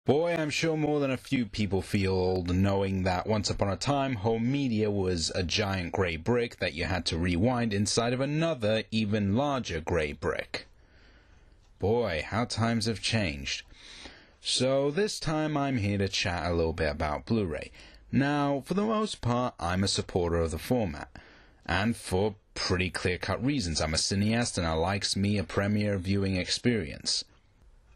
Boy, I'm sure more than a few people feel old knowing that once upon a time, home media was a giant grey brick that you had to rewind inside of another, even larger grey brick. Boy, how times have changed. So this time I'm here to chat a little bit about Blu-ray. Now, for the most part, I'm a supporter of the format, and for pretty clear-cut reasons. I'm a cineast and it likes me a premiere viewing experience.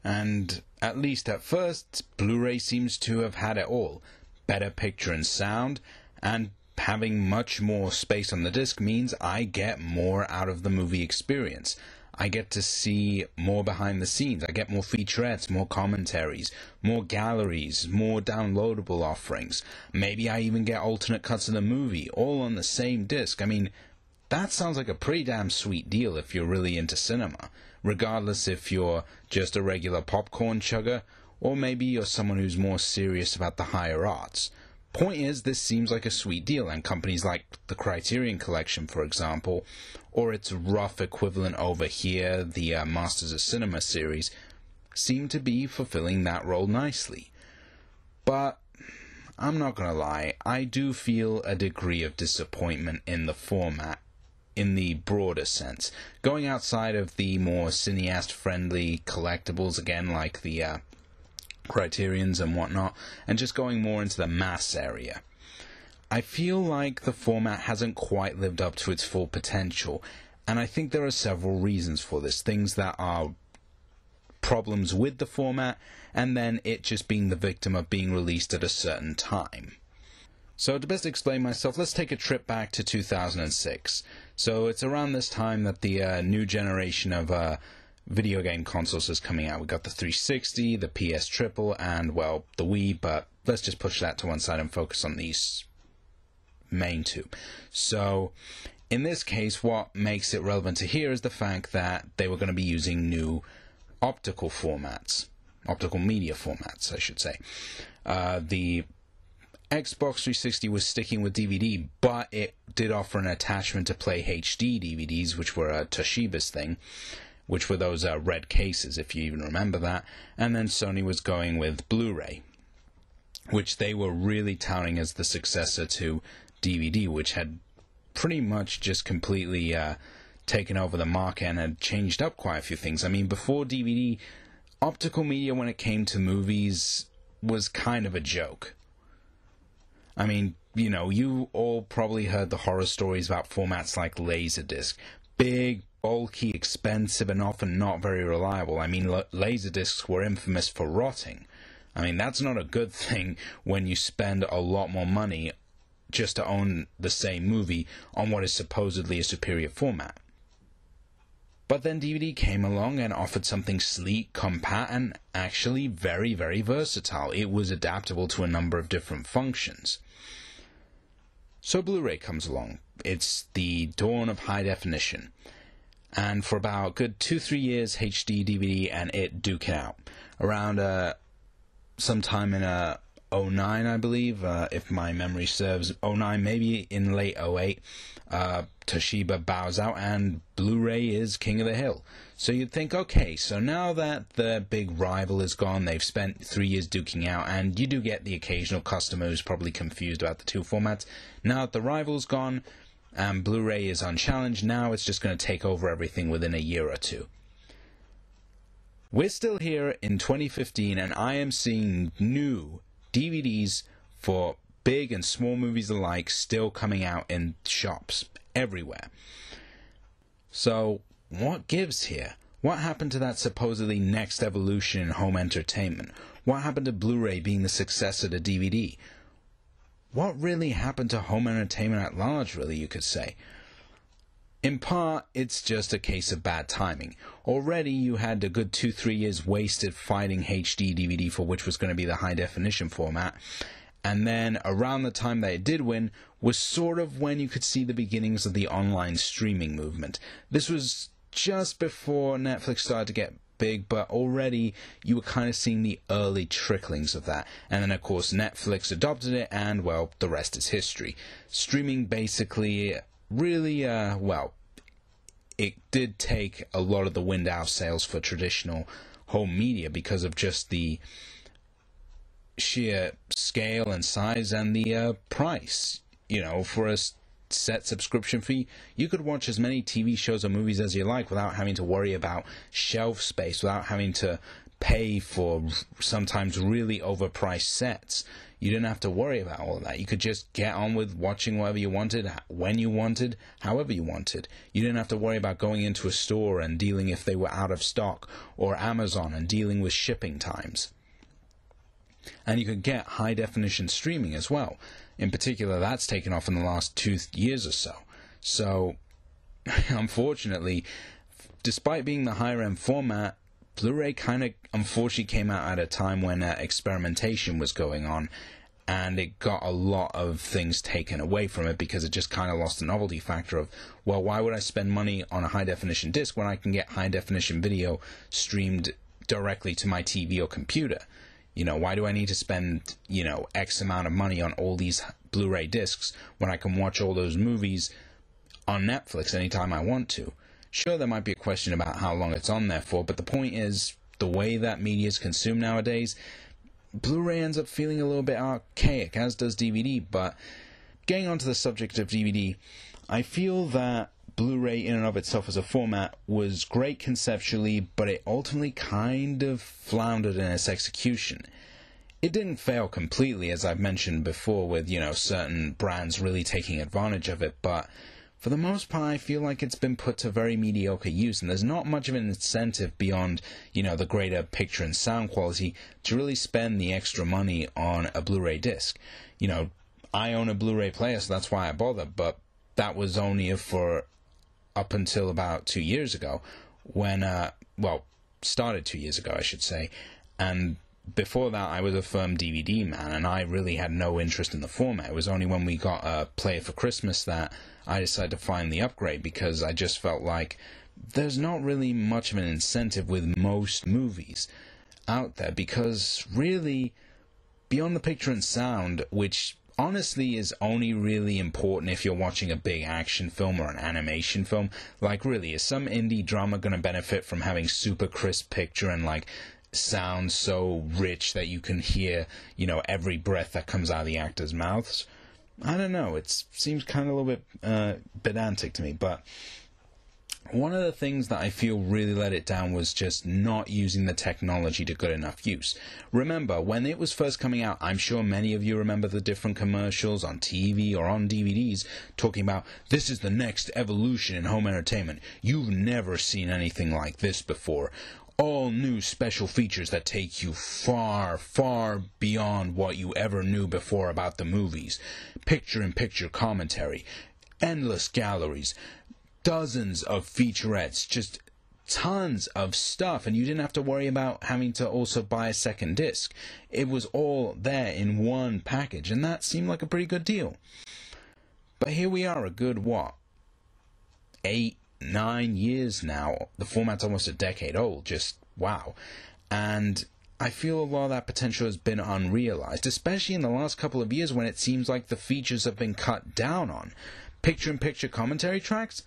And at least at first, Blu-ray seems to have had it all. Better picture and sound, and having much more space on the disc means I get more out of the movie experience. I get to see more behind the scenes. I get more featurettes, more commentaries, more galleries, more downloadable offerings. Maybe I even get alternate cuts of the movie, all on the same disc. I mean, that sounds like a pretty damn sweet deal if you're really into cinema, regardless if you're just a regular popcorn chugger, or maybe you're someone who's more serious about the higher arts. Point is, this seems like a sweet deal, and companies like the Criterion Collection, for example, or its rough equivalent over here, the Masters of Cinema series, seem to be fulfilling that role nicely. But I'm not gonna lie, I do feel a degree of disappointment in the format, in the broader sense. Going outside of the more cineast-friendly collectibles, again, like the Criterions and whatnot, and just going more into the mass area. I feel like the format hasn't quite lived up to its full potential, and I think there are several reasons for this. Things that are problems with the format, and then it just being the victim of being released at a certain time. So to best explain myself, let's take a trip back to 2006. So it's around this time that the new generation of video game consoles is coming out. We got the 360, the PS Triple, and, well, the Wii, but let's just push that to one side and focus on these main two. So, in this case, what makes it relevant to here is the fact that they were going to be using new optical media formats, I should say. The Xbox 360 was sticking with DVD, but it did offer an attachment to play HD DVDs, which were a Toshiba's thing, which were those red cases, if you even remember that. And then Sony was going with Blu-ray, which they were really touting as the successor to DVD, which had pretty much just completely taken over the market and had changed up quite a few things. I mean, before DVD, optical media when it came to movies was kind of a joke. I mean, you know, you all probably heard the horror stories about formats like Laserdisc. Big, bulky, expensive, and often not very reliable. I mean, Laserdiscs were infamous for rotting. I mean, that's not a good thing when you spend a lot more money just to own the same movie on what is supposedly a superior format. But then DVD came along and offered something sleek, compact, and actually very, very versatile. It was adaptable to a number of different functions. So Blu-ray comes along. It's the dawn of high definition. And for about a good 2-3 years, HD DVD and it duke it out. Around sometime in 09, I believe, if my memory serves, 09, maybe in late 08, Toshiba bows out and Blu-ray is king of the hill. So you'd think, okay, so now that the big rival is gone, they've spent 3 years duking out, and you do get the occasional customer who's probably confused about the two formats. Now that the rival's gone, and Blu-ray is unchallenged, now it's just going to take over everything within a year or two. We're still here in 2015, and I am seeing new DVDs for big and small movies alike still coming out in shops everywhere. So, what gives here? What happened to that supposedly next evolution in home entertainment? What happened to Blu-ray being the successor to DVD? What really happened to home entertainment at large, really, you could say? In part, it's just a case of bad timing. Already you had a good 2-3 years wasted fighting HD DVD for which was going to be the high-definition format, and then around the time that it did win was sort of when you could see the beginnings of the online streaming movement. This was just before Netflix started to get big, but already you were kind of seeing the early tricklings of that. And then, of course, Netflix adopted it, and, well, the rest is history. Streaming basically really, it did take a lot of the wind out of sails for traditional home media because of just the sheer scale and size and the price. For a set subscription fee, you could watch as many TV shows or movies as you like without having to worry about shelf space, without having to pay for sometimes really overpriced sets. You didn't have to worry about all of that. You could just get on with watching whatever you wanted, when you wanted, however you wanted. You didn't have to worry about going into a store and dealing if they were out of stock, or Amazon and dealing with shipping times. And you could get high-definition streaming as well. In particular, that's taken off in the last 2 years or so. So, unfortunately, despite being the higher-end format, Blu-ray kind of unfortunately came out at a time when experimentation was going on, and it got a lot of things taken away from it because it just kind of lost the novelty factor of, well, why would I spend money on a high-definition disc when I can get high-definition video streamed directly to my TV or computer? Why do I need to spend, X amount of money on all these Blu-ray discs when I can watch all those movies on Netflix anytime I want to? Sure, there might be a question about how long it's on there for, but the point is, the way that media is consumed nowadays, Blu-ray ends up feeling a little bit archaic, as does DVD. But getting onto the subject of DVD, I feel that Blu-ray in and of itself as a format was great conceptually, but it ultimately kind of floundered in its execution. It didn't fail completely, as I've mentioned before, with, certain brands really taking advantage of it, but for the most part, I feel like it's been put to very mediocre use, and there's not much of an incentive beyond, the greater picture and sound quality to really spend the extra money on a Blu-ray disc. I own a Blu-ray player, so that's why I bother, but that was only for up until about 2 years ago, when, started 2 years ago, I should say, and before that, I was a firm DVD man, and I really had no interest in the format. It was only when we got a player for Christmas that I decided to finally upgrade, because I just felt like there's not really much of an incentive with most movies out there, because really, beyond the picture and sound, which honestly is only really important if you're watching a big action film or an animation film, like really, is some indie drama going to benefit from having super crisp picture and sound so rich that you can hear, every breath that comes out of the actors' mouths? I don't know, it seems kind of a little bit pedantic to me, but one of the things that I feel really let it down was just not using the technology to good enough use. Remember, when it was first coming out, I'm sure many of you remember the different commercials on TV or on DVDs talking about, this is the next evolution in home entertainment. You've never seen anything like this before. All new special features that take you far, far beyond what you ever knew before about the movies. Picture-in-picture commentary, endless galleries, dozens of featurettes, just tons of stuff, and you didn't have to worry about having to also buy a second disc. It was all there in one package, and that seemed like a pretty good deal. But here we are, a good, 8, 9 years now. The format's almost a decade old, just wow. And I feel a lot of that potential has been unrealized, especially in the last couple of years when it seems like the features have been cut down on. Picture-in-picture commentary tracks?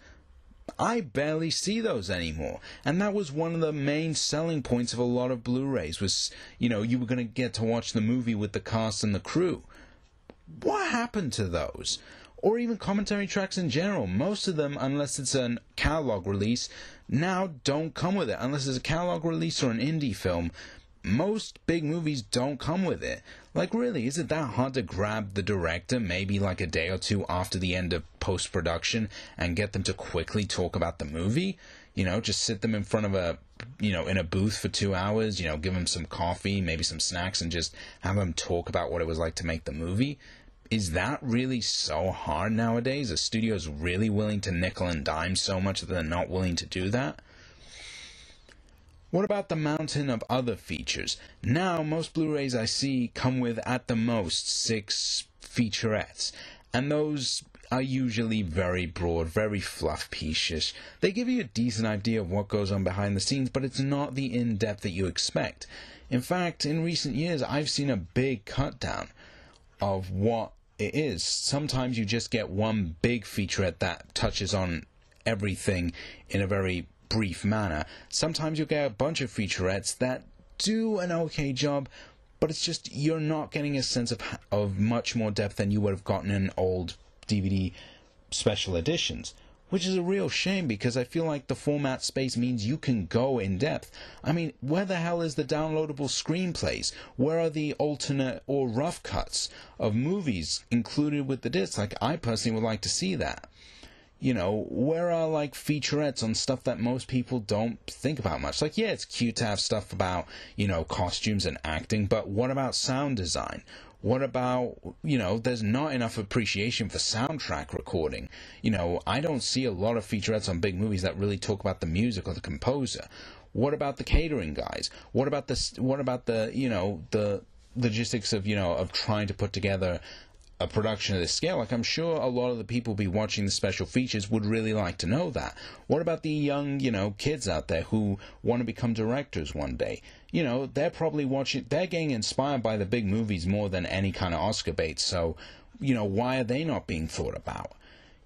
I barely see those anymore. And that was one of the main selling points of a lot of Blu-rays, was, you were going to get to watch the movie with the cast and the crew. What happened to those? Or even commentary tracks in general. Most of them, unless it's a catalog release, now don't come with it. Unless it's a catalog release or an indie film, most big movies don't come with it. Really, is it that hard to grab the director maybe a day or two after the end of post-production and get them to quickly talk about the movie? Just sit them in front of in a booth for 2 hours, give them some coffee, maybe some snacks, and just have them talk about what it was like to make the movie? Is that really so hard nowadays? Are studios really willing to nickel and dime so much that they're not willing to do that? What about the mountain of other features? Now, most Blu-rays I see come with, at the most, 6 featurettes. And those are usually very broad, very fluff-piecish. They give you a decent idea of what goes on behind the scenes, but it's not the in-depth that you expect. In fact, in recent years, I've seen a big cut-down of what it is. Sometimes you just get one big featurette that touches on everything in a very brief manner. Sometimes you'll get a bunch of featurettes that do an okay job, but it's just you're not getting a sense of much more depth than you would have gotten in old DVD special editions. Which is a real shame, because I feel like the format space means you can go in depth. I mean, where the hell is the downloadable screenplays? Where are the alternate or rough cuts of movies included with the disc? Like, I personally would like to see that. You know, where are, like, featurettes on stuff that most people don't think about much? Like, yeah, it's cute to have stuff about, you know, costumes and acting, but what about sound design? What about, you know, there's not enough appreciation for soundtrack recording. You know, I don't see a lot of featurettes on big movies that really talk about the music or the composer. What about the catering guys? What about the, you know, the logistics of, you know, of trying to put together a production of this scale? Like, I'm sure a lot of the people be watching the special features would really like to know that. What about the young, you know, kids out there who want to become directors one day? You know, they're probably they're getting inspired by the big movies more than any kind of Oscar bait, so, you know, why are they not being thought about?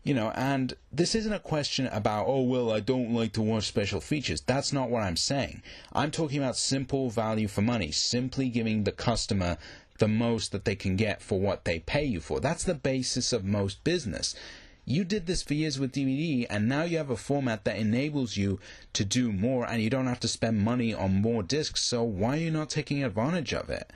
You know, and this isn't a question about, oh, well, I don't like to watch special features. That's not what I'm saying. I'm talking about simple value for money, simply giving the customer the most that they can get for what they pay you for. That's the basis of most business. You did this for years with DVD, and now you have a format that enables you to do more, and you don't have to spend money on more discs, so why are you not taking advantage of it?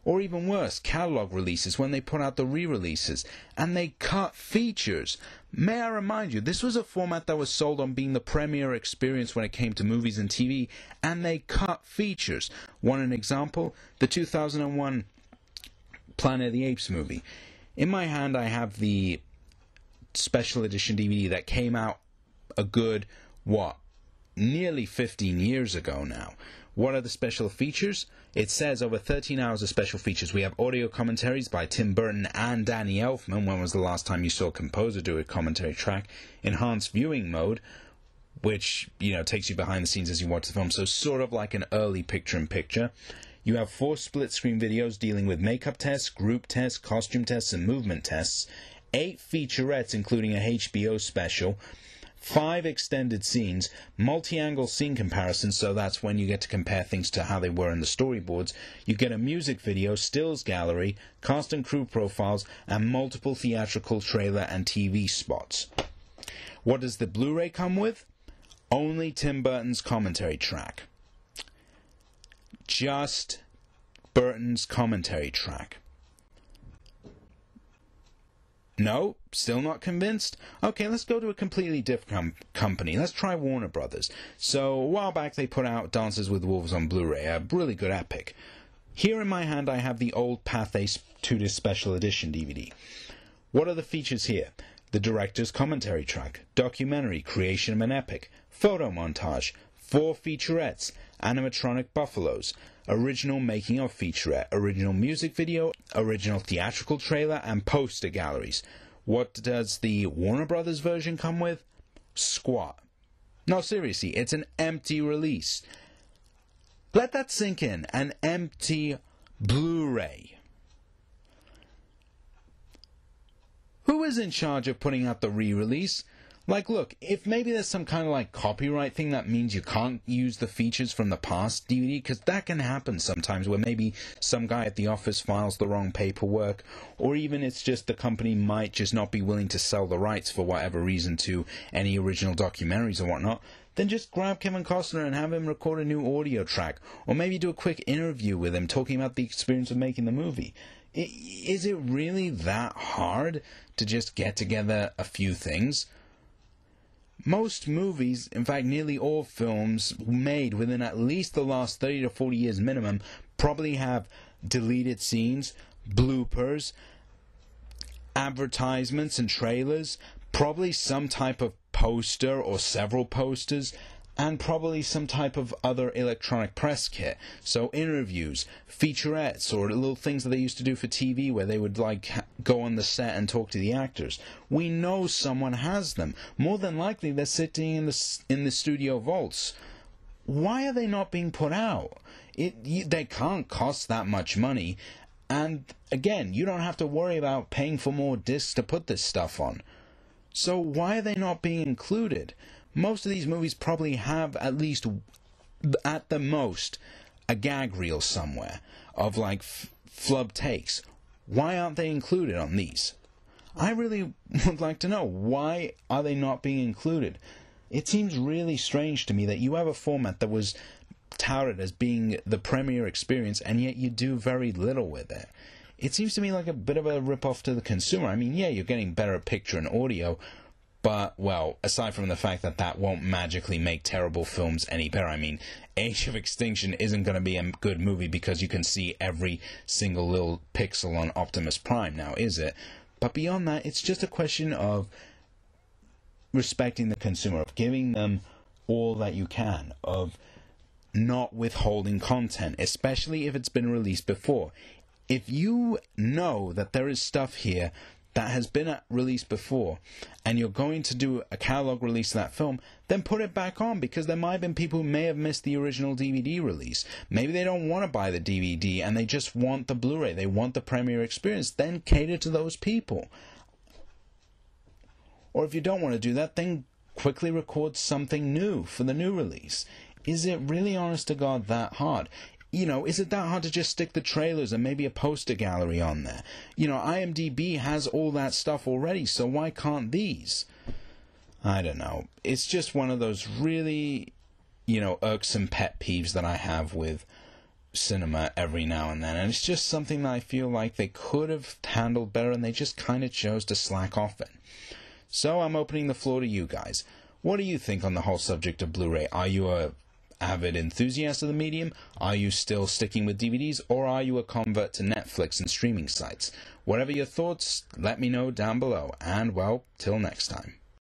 Or even worse, catalog releases, when they put out the re-releases, and they cut features. May I remind you, this was a format that was sold on being the premier experience when it came to movies and TV, and they cut features. Want an example? The 2001 Planet of the Apes movie. In my hand, I have the special edition DVD that came out a good, nearly 15 years ago now. What are the special features? It says over 13 hours of special features. We have audio commentaries by Tim Burton and Danny Elfman. When was the last time you saw a composer do a commentary track? Enhanced viewing mode, which, you know, takes you behind the scenes as you watch the film. So sort of like an early picture-in-picture. You have 4 split-screen videos dealing with makeup tests, group tests, costume tests, and movement tests. 8 featurettes, including a HBO special. 5 extended scenes, multi-angle scene comparisons, so that's when you get to compare things to how they were in the storyboards. You get a music video, stills gallery, cast and crew profiles, and multiple theatrical trailer and TV spots. What does the Blu-ray come with? Only Tim Burton's commentary track. Just Burton's commentary track. No? Still not convinced? Okay, let's go to a completely different company. Let's try Warner Brothers. So, a while back they put out Dances with Wolves on Blu-ray, a really good epic. Here in my hand I have the old Pathé 2-disc Special Edition DVD. What are the features here? The director's commentary track, documentary, creation of an epic, photo montage, 4 featurettes, animatronic buffaloes, original making of featurette, original music video, original theatrical trailer, and poster galleries. What does the Warner Brothers version come with? Squat. No, seriously, it's an empty release. Let that sink in. An empty Blu-ray. Who is in charge of putting out the re-release? Like, look, if maybe there's some kind of, like, copyright thing that means you can't use the features from the past DVD, because that can happen sometimes, where maybe some guy at the office files the wrong paperwork, or even it's just the company might just not be willing to sell the rights for whatever reason to any original documentaries or whatnot, then just grab Kevin Costner and have him record a new audio track, or maybe do a quick interview with him talking about the experience of making the movie. Is it really that hard to just get together a few things? Most movies, in fact nearly all films made within at least the last 30 to 40 years minimum, probably have deleted scenes, bloopers, advertisements and trailers, probably some type of poster or several posters, and probably some type of other electronic press kit. So interviews, featurettes, or little things that they used to do for TV where they would like go on the set and talk to the actors. We know someone has them. More than likely they're sitting in the studio vaults. Why are they not being put out? They can't cost that much money. And again, you don't have to worry about paying for more discs to put this stuff on. So why are they not being included? Most of these movies probably have at least, at the most, a gag reel somewhere. of like flub takes. Why aren't they included on these? I really would like to know, why are they not being included? It seems really strange to me that you have a format that was touted as being the premier experience, and yet you do very little with it. It seems to me like a bit of a rip-off to the consumer. I mean, yeah, you're getting better picture and audio, but, well, aside from the fact that that won't magically make terrible films any better, I mean, Age of Extinction isn't going to be a good movie because you can see every single little pixel on Optimus Prime now, is it? But beyond that, it's just a question of respecting the consumer, of giving them all that you can, of not withholding content, especially if it's been released before. If you know that there is stuff here that has been released before, and you're going to do a catalog release of that film, then put it back on, because there might have been people who may have missed the original DVD release. Maybe they don't want to buy the DVD, and they just want the Blu-ray, they want the premiere experience. Then cater to those people. Or if you don't want to do that, then quickly record something new for the new release. Is it really, honest to God, that hard? You know, is it that hard to just stick the trailers and maybe a poster gallery on there? You know, IMDb has all that stuff already, so why can't these? I don't know. It's just one of those really, irksome pet peeves that I have with cinema every now and then. And it's just something that I feel like they could have handled better, and they just kind of chose to slack off in. So I'm opening the floor to you guys. What do you think on the whole subject of Blu-ray? Are you a avid enthusiast of the medium? Are you still sticking with DVDs, or are you a convert to Netflix and streaming sites? Whatever your thoughts, let me know down below. And, well, till next time.